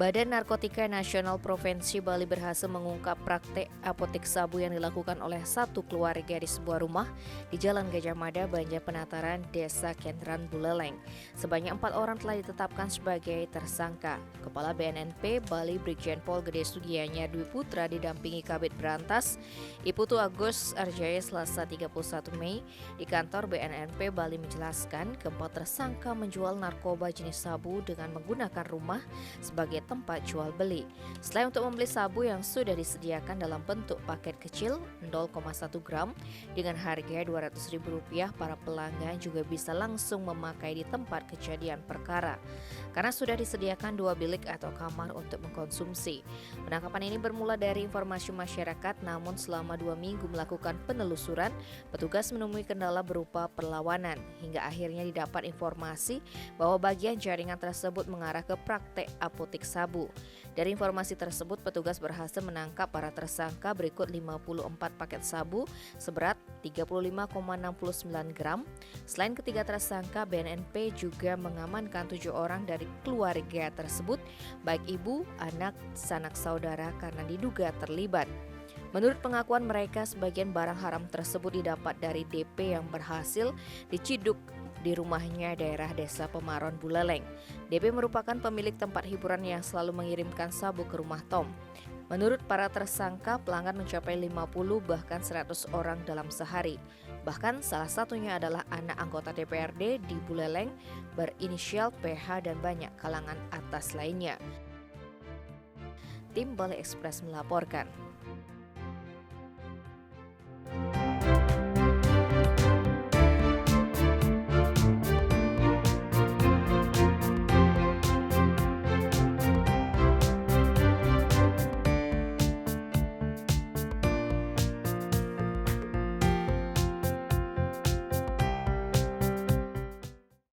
Badan Narkotika Nasional Provinsi Bali berhasil mengungkap praktek apotek sabu yang dilakukan oleh satu keluarga di sebuah rumah di Jalan Gajah Mada, Banjar Penataran, Desa Kenteran, Buleleng. Sebanyak 4 orang telah ditetapkan sebagai tersangka. Kepala BNNP Bali Brigjen Pol Gede Sugianya Dwi Putra didampingi Kabid Berantas Iputu Agus Arjaya Selasa 31 Mei di kantor BNNP Bali menjelaskan keempat tersangka menjual narkoba jenis sabu dengan menggunakan rumah sebagai tempat jual beli. Selain untuk membeli sabu yang sudah disediakan dalam bentuk paket kecil 0,1 gram dengan harga Rp200.000, para pelanggan juga bisa langsung memakai di tempat kejadian perkara karena sudah disediakan 2 bilik atau kamar untuk mengkonsumsi. Penangkapan ini bermula dari informasi masyarakat, namun selama 2 minggu melakukan penelusuran, petugas menemui kendala berupa perlawanan hingga akhirnya didapat informasi bahwa bagian jaringan tersebut mengarah ke praktek apotek sabu. Dari informasi tersebut, petugas berhasil menangkap para tersangka berikut 54 paket sabu seberat 35,69 gram. Selain ketiga tersangka, BNNP juga mengamankan 7 orang dari keluarga tersebut, baik ibu, anak, sanak saudara karena diduga terlibat. Menurut pengakuan mereka, sebagian barang haram tersebut didapat dari DP yang berhasil diciduk di rumahnya daerah Desa Pemaron, Buleleng. DP merupakan pemilik tempat hiburan yang selalu mengirimkan sabu ke rumah Tom. Menurut para tersangka, pelanggan mencapai 50 bahkan 100 orang dalam sehari. Bahkan salah satunya adalah anak anggota DPRD di Buleleng berinisial PH dan banyak kalangan atas lainnya. Tim Bali Express melaporkan.